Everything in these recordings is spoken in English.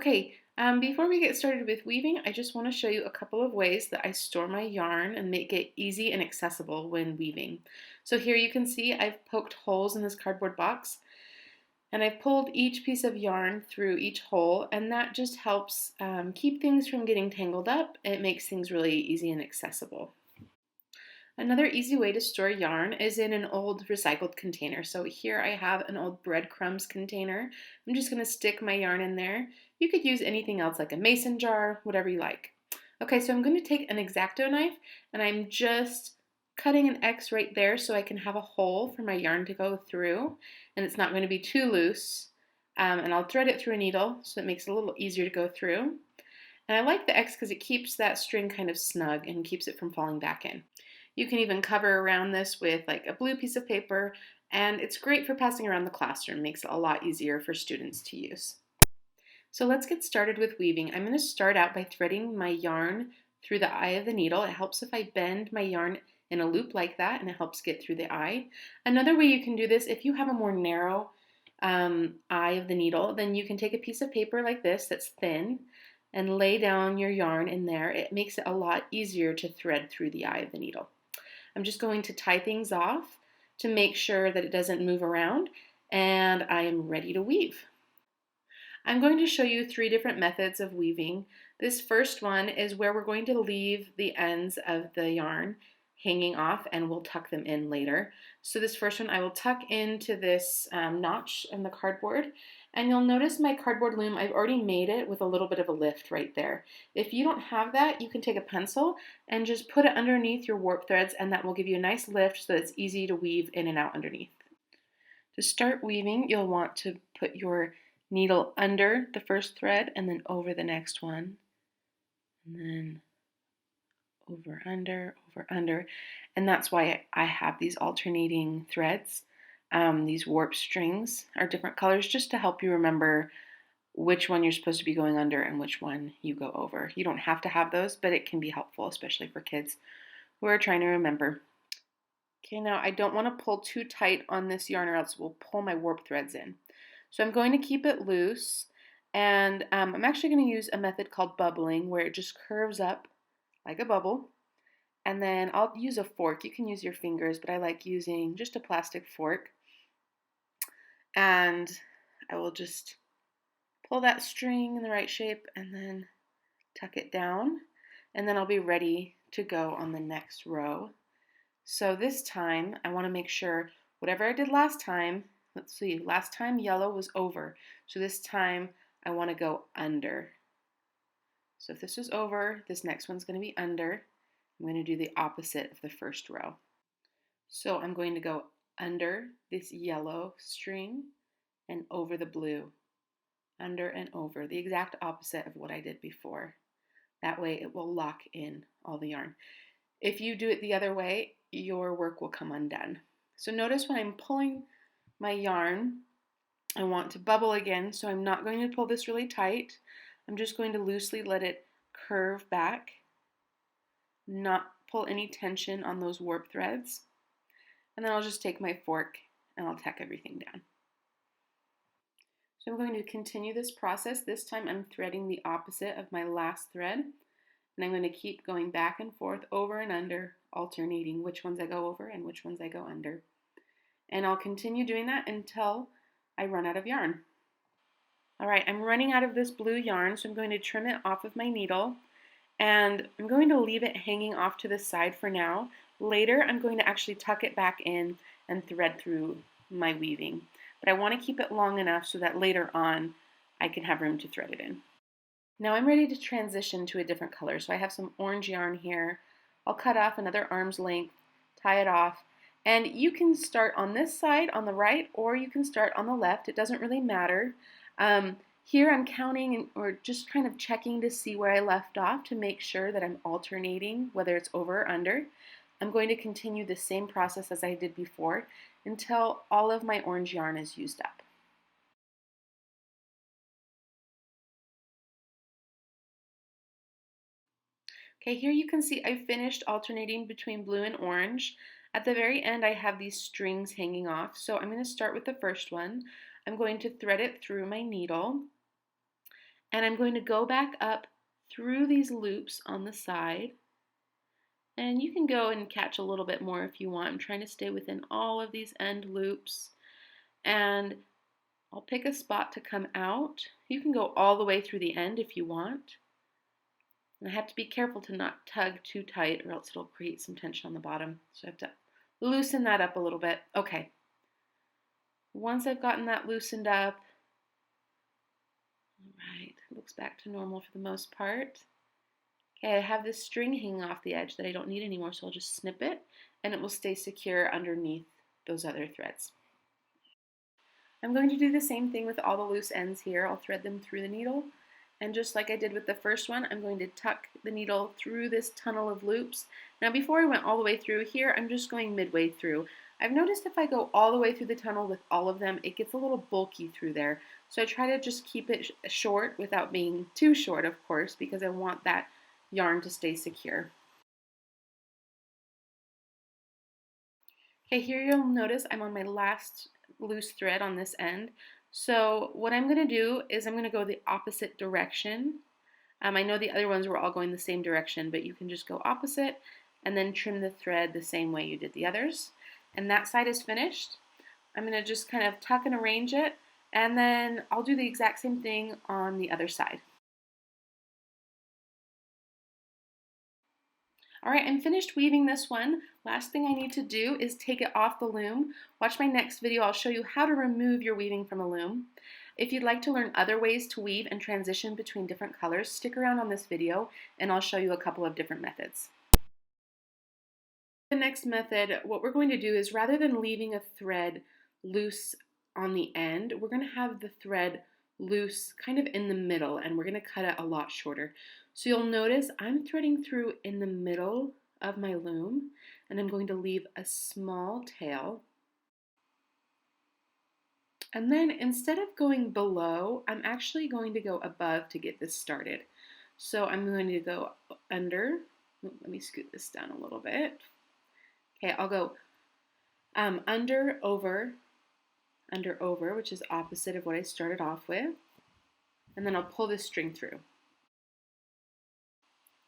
Okay, before we get started with weaving, I just want to show you a couple of ways that I store my yarn and make it easy and accessible when weaving. So here you can see I've poked holes in this cardboard box and I've pulled each piece of yarn through each hole, and that just helps keep things from getting tangled up. It makes things really easy and accessible. Another easy way to store yarn is in an old recycled container. So here I have an old breadcrumbs container. I'm just going to stick my yarn in there. You could use anything else like a mason jar, whatever you like. Okay, so I'm going to take an X-Acto knife and I'm just cutting an X right there so I can have a hole for my yarn to go through, and it's not going to be too loose. And I'll thread it through a needle so it makes it a little easier to go through. And I like the X because it keeps that string kind of snug and keeps it from falling back in. You can even cover around this with like a blue piece of paper, and it's great for passing around the classroom. Makes it a lot easier for students to use. So let's get started with weaving. I'm going to start out by threading my yarn through the eye of the needle. It helps if I bend my yarn in a loop like that, and it helps get through the eye. Another way you can do this, if you have a more narrow eye of the needle, then you can take a piece of paper like this that's thin and lay down your yarn in there. It makes it a lot easier to thread through the eye of the needle. I'm just going to tie things off to make sure that it doesn't move around, and I am ready to weave. I'm going to show you 3 different methods of weaving. This first one is where we're going to leave the ends of the yarn hanging off, and we'll tuck them in later. So this first one I will tuck into this notch in the cardboard, and you'll notice my cardboard loom, I've already made it with a little bit of a lift right there. If you don't have that, you can take a pencil and just put it underneath your warp threads, and that will give you a nice lift so that it's easy to weave in and out underneath. To start weaving, you'll want to put your needle under the first thread and then over the next one, and then over, under, and that's why I have these alternating threads. These warp strings are different colors just to help you remember which one you're supposed to be going under and which one you go over. You don't have to have those, but it can be helpful, especially for kids who are trying to remember. Okay, now I don't want to pull too tight on this yarn or else it will pull my warp threads in. So I'm going to keep it loose, and I'm actually going to use a method called bubbling where it just curves up like a bubble. And then I'll use a fork. You can use your fingers, but I like using just a plastic fork. And I will just pull that string in the right shape and then tuck it down. And then I'll be ready to go on the next row. So this time I want to make sure whatever I did last time, let's see, last time yellow was over. So this time I want to go under. So if this was over, this next one's going to be under. I'm going to do the opposite of the first row. So I'm going to go under this yellow string and over the blue. Under and over, the exact opposite of what I did before. That way it will lock in all the yarn. If you do it the other way, your work will come undone. So notice when I'm pulling my yarn, I want to bubble again, so I'm not going to pull this really tight. I'm just going to loosely let it curve back, not pull any tension on those warp threads. And then I'll just take my fork and I'll tack everything down. So I'm going to continue this process. This time I'm threading the opposite of my last thread. And I'm going to keep going back and forth, over and under, alternating which ones I go over and which ones I go under. And I'll continue doing that until I run out of yarn. All right, I'm running out of this blue yarn, so I'm going to trim it off of my needle. And I'm going to leave it hanging off to the side for now. Later, I'm going to actually tuck it back in and thread through my weaving. But I want to keep it long enough so that later on I can have room to thread it in. Now I'm ready to transition to a different color. So I have some orange yarn here. I'll cut off another arm's length, tie it off, and you can start on this side on the right or you can start on the left. It doesn't really matter. Here I'm counting or just kind of checking to see where I left off to make sure that I'm alternating whether it's over or under. I'm going to continue the same process as I did before until all of my orange yarn is used up. Okay, here you can see I finished alternating between blue and orange. At the very end I have these strings hanging off, so I'm going to start with the first one. I'm going to thread it through my needle, And I'm going to go back up through these loops on the side. And you can go and catch a little bit more if you want. I'm trying to stay within all of these end loops. And I'll pick a spot to come out. You can go all the way through the end if you want. And I have to be careful to not tug too tight or else it'll create some tension on the bottom. So I have to loosen that up a little bit. Okay. Once I've gotten that loosened up, all right, it looks back to normal for the most part. Okay, I have this string hanging off the edge that I don't need anymore, so I'll just snip it and it will stay secure underneath those other threads. I'm going to do the same thing with all the loose ends here. I'll thread them through the needle, and just like I did with the first one, I'm going to tuck the needle through this tunnel of loops. Now before I went all the way through here, I'm just going midway through. I've noticed if I go all the way through the tunnel with all of them, it gets a little bulky through there. So I try to just keep it short without being too short, of course, because I want that yarn to stay secure. Okay, here you'll notice I'm on my last loose thread on this end. So what I'm going to do is I'm going to go the opposite direction. I know the other ones were all going the same direction, but you can just go opposite and then trim the thread the same way you did the others. And that side is finished. I'm going to just kind of tuck and arrange it, and then I'll do the exact same thing on the other side. All right, I'm finished weaving this one. Last thing I need to do is take it off the loom. Watch my next video, I'll show you how to remove your weaving from a loom. If you'd like to learn other ways to weave and transition between different colors, stick around on this video and I'll show you a couple of different methods. The next method, what we're going to do is rather than leaving a thread loose on the end, we're going to have the thread loose kind of in the middle, and we're going to cut it a lot shorter. So you'll notice I'm threading through in the middle of my loom, and I'm going to leave a small tail. And then instead of going below, I'm actually going to go above to get this started. So I'm going to go under. Let me scoot this down a little bit. Okay, I'll go under, over, which is opposite of what I started off with. And then I'll pull this string through.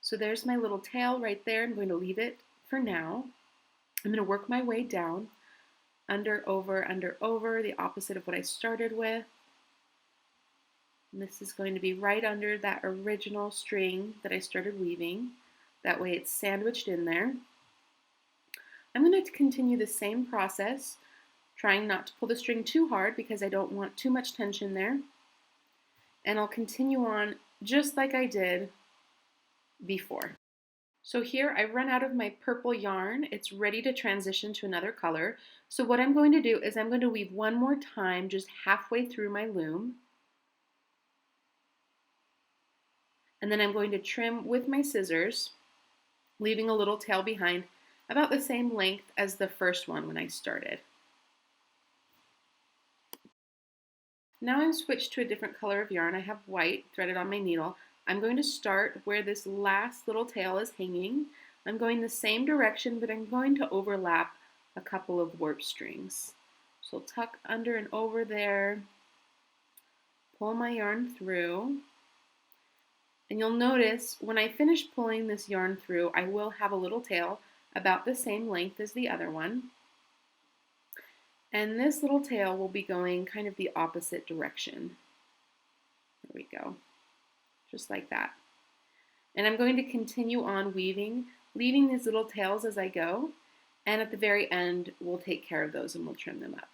So there's my little tail right there. I'm going to leave it for now. I'm going to work my way down, under, over, the opposite of what I started with. And this is going to be right under that original string that I started weaving. That way it's sandwiched in there. I'm going to continue the same process, trying not to pull the string too hard because I don't want too much tension there. And I'll continue on just like I did before. So here I've run out of my purple yarn. It's ready to transition to another color. So what I'm going to do is I'm going to weave one more time just halfway through my loom. And then I'm going to trim with my scissors, leaving a little tail behind about the same length as the first one when I started. Now I'm switched to a different color of yarn. I have white threaded on my needle. I'm going to start where this last little tail is hanging. I'm going the same direction, but I'm going to overlap a couple of warp strings. So tuck under and over there, pull my yarn through, and you'll notice when I finish pulling this yarn through, I will have a little tail about the same length as the other one. And this little tail will be going kind of the opposite direction. There we go. Just like that. And I'm going to continue on weaving, leaving these little tails as I go, and at the very end we'll take care of those and we'll trim them up.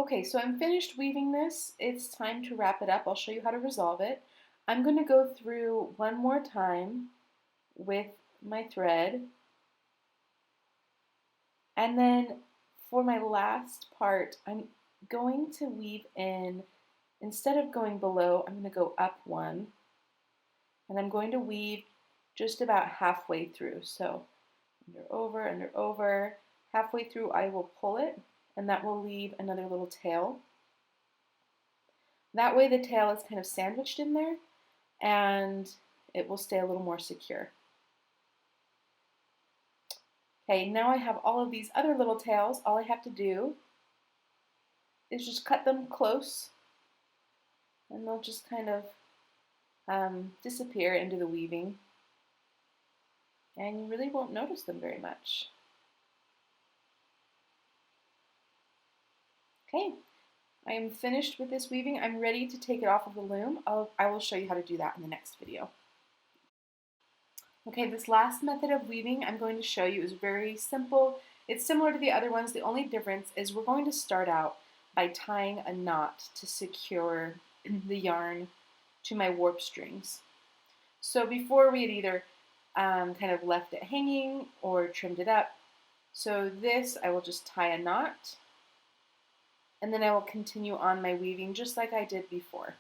Okay, so I'm finished weaving this. It's time to wrap it up. I'll show you how to resolve it. I'm going to go through one more time with my thread, and then for my last part I'm going to weave in, instead of going below, I'm going to go up one, and I'm going to weave just about halfway through. So under, over, halfway through I will pull it, and that will leave another little tail. That way the tail is kind of sandwiched in there, and it will stay a little more secure. Okay, now I have all of these other little tails. All I have to do is just cut them close, and they'll just kind of disappear into the weaving, and you really won't notice them very much. Okay, I am finished with this weaving. I'm ready to take it off of the loom. I will show you how to do that in the next video. Okay, this last method of weaving I'm going to show you is very simple. It's similar to the other ones. The only difference is we're going to start out by tying a knot to secure the yarn to my warp strings. So before we had either kind of left it hanging or trimmed it up. So this, I will just tie a knot, and then I will continue on my weaving just like I did before.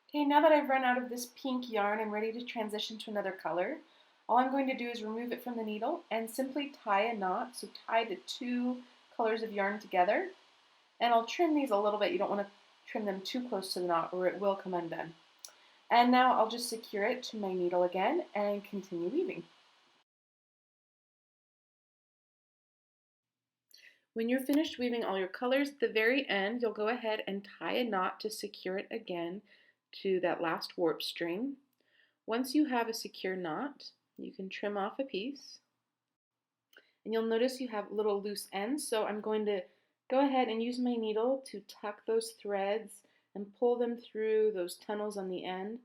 Okay, now that I've run out of this pink yarn, I'm ready to transition to another color. All I'm going to do is remove it from the needle and simply tie a knot. So tie the two colors of yarn together. And I'll trim these a little bit. You don't want to trim them too close to the knot or it will come undone. And now I'll just secure it to my needle again and continue weaving. When you're finished weaving all your colors, at the very end, you'll go ahead and tie a knot to secure it again to that last warp string. Once you have a secure knot, you can trim off a piece. And you'll notice you have little loose ends, so I'm going to go ahead and use my needle to tuck those threads and pull them through those tunnels on the end.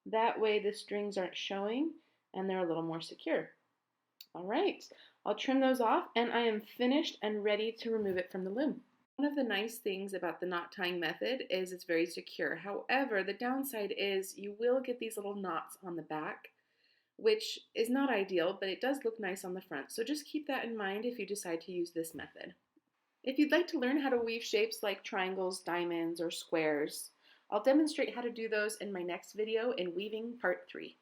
That way the strings aren't showing and they're a little more secure. All right, I'll trim those off and I am finished and ready to remove it from the loom. One of the nice things about the knot tying method is it's very secure. However, the downside is you will get these little knots on the back, which is not ideal, but it does look nice on the front. So just keep that in mind if you decide to use this method. If you'd like to learn how to weave shapes like triangles, diamonds, or squares, I'll demonstrate how to do those in my next video in Weaving Part 3.